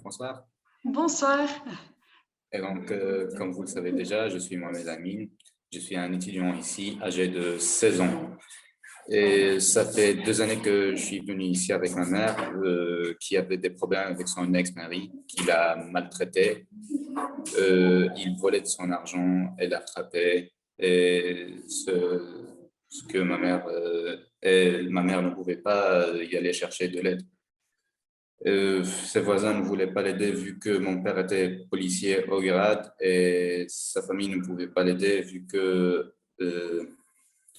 Bonsoir. Bonsoir. Et donc, comme vous le savez déjà, je suis Mohamed Amin. Je suis un étudiant ici, âgé de 16 ans. Et ça fait 2 années que je suis venu ici avec ma mère, qui avait des problèmes avec son ex-mari, qui l'a maltraité. Il volait de son argent, elle l'a frappé. Et ce que ma mère ne pouvait pas y aller chercher de l'aide. Ses voisins ne voulaient pas l'aider vu que mon père était policier au grade et sa famille ne pouvait pas l'aider vu que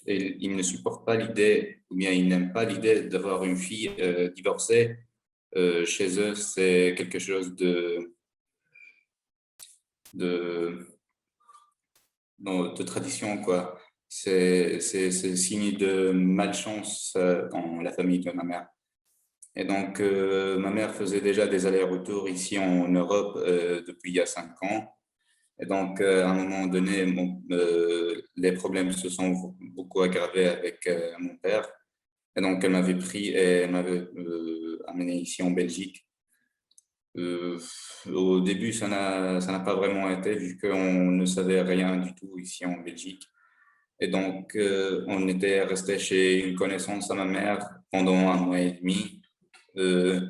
il ne supporte pas l'idée, ou bien il n'aime pas l'idée d'avoir une fille divorcée. Chez eux, c'est quelque chose de, de tradition, quoi. C'est signe de malchance dans la famille de ma mère. Et donc, ma mère faisait déjà des allers-retours ici en Europe depuis il y a 5 ans. Et donc, à un moment donné, les problèmes se sont beaucoup aggravés avec mon père. Et donc, elle m'avait pris et elle m'avait amené ici en Belgique. Euh, Au début, ça n'a pas vraiment été vu qu'on ne savait rien du tout ici en Belgique. Et donc, on était resté chez une connaissance à ma mère pendant 1 mois et demi. euh,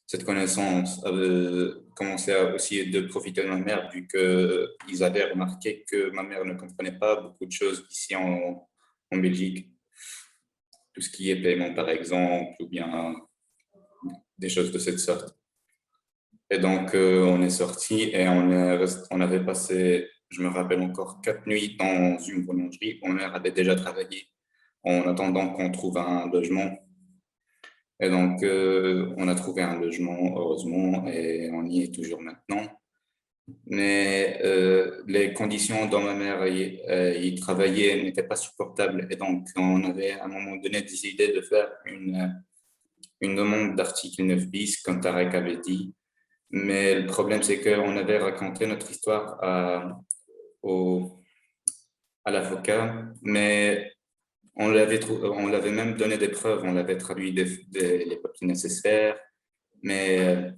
cette connaissance avait commencé à aussi de profiter de ma mère, vu qu'ils avaient remarqué que ma mère ne comprenait pas beaucoup de choses ici en Belgique. Tout ce qui est paiement, par exemple, ou bien des choses de cette sorte. Et donc, on est sorti et on avait passé, je me rappelle encore, 4 nuits dans une boulangerie. Ma mère avait déjà travaillé en attendant qu'on trouve un logement. Et donc, on a trouvé un logement, heureusement, et on y est toujours maintenant. Mais les conditions dont ma mère y travaillait n'étaient pas supportables. Et donc, on avait à un moment donné décidé de faire une demande d'article 9 bis, comme Tarek avait dit. Mais le problème, c'est qu'on avait raconté notre histoire au, à l'avocat, mais on l'avait même donné des preuves, on l'avait traduit les papiers nécessaires, mais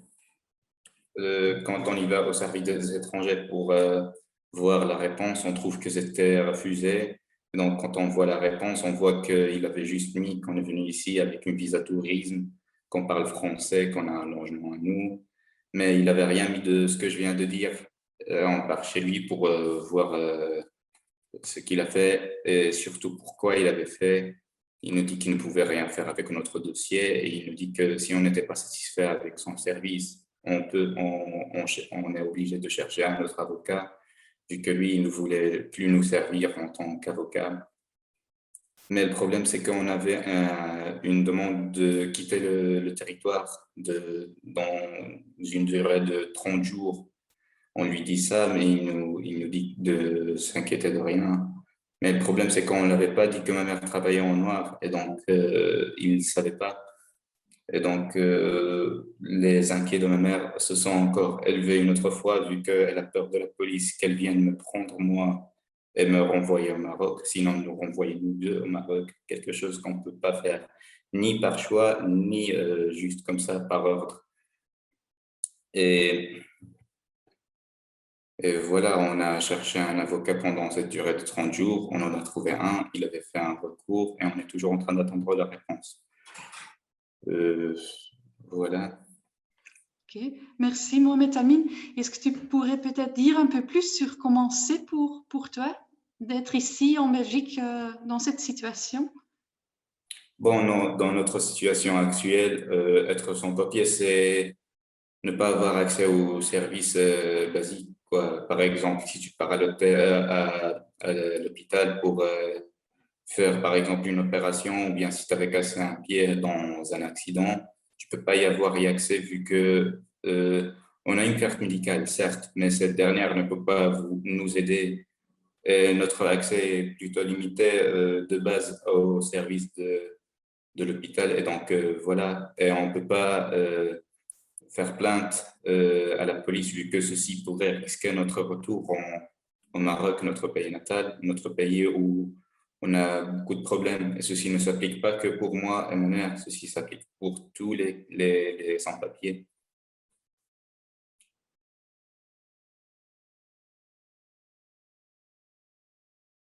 quand on y va au service des étrangers pour voir la réponse, on trouve que c'était refusé. Donc, quand on voit la réponse, on voit qu'il avait juste mis qu'on est venu ici avec une visa tourisme, qu'on parle français, qu'on a un logement à nous, mais il n'avait rien mis de ce que je viens de dire. On part chez lui pour voir ce qu'il a fait et surtout pourquoi il avait fait. Il nous dit qu'il ne pouvait rien faire avec notre dossier et il nous dit que si on n'était pas satisfait avec son service, on est obligé de chercher un autre avocat, vu que lui, il ne voulait plus nous servir en tant qu'avocat. Mais le problème, c'est qu'on avait une demande de quitter le territoire dans une durée de 30 jours. On lui dit ça, mais il nous dit de s'inquiéter de rien. Mais le problème, c'est qu'on ne l'avait pas dit que ma mère travaillait en noir, et donc il ne savait pas. Et donc, les inquiets de ma mère se sont encore élevés une autre fois, vu qu'elle a peur de la police, qu'elle vienne me prendre, moi, et me renvoyer au Maroc. Sinon, nous renvoyer nous deux au Maroc, quelque chose qu'on ne peut pas faire, ni par choix, ni juste comme ça, par ordre. Et Et voilà, on a cherché un avocat pendant cette durée de 30 jours. On en a trouvé un. Il avait fait un recours et on est toujours en train d'attendre la réponse. Euh, voilà. Ok, merci Mohamed Amin. Est-ce que tu pourrais peut-être dire un peu plus sur comment c'est pour toi d'être ici en Belgique dans cette situation? Bon, dans notre situation actuelle, être sans papier, c'est ne pas avoir accès aux services basiques, quoi. Par exemple, si tu pars à l'hôpital pour faire, par exemple, une opération, ou bien si tu avais cassé un pied dans un accident, tu peux pas y accès vu que on a une carte médicale, certes, mais cette dernière ne peut pas nous aider. Et notre accès est plutôt limité de base au service de l'hôpital. Et donc, voilà, et on peut pas faire plainte à la police vu que ceci pourrait risquer notre retour au Maroc, notre pays natal, notre pays où on a beaucoup de problèmes. Et ceci ne s'applique pas que pour moi et ma mère, ceci s'applique pour tous les sans-papiers.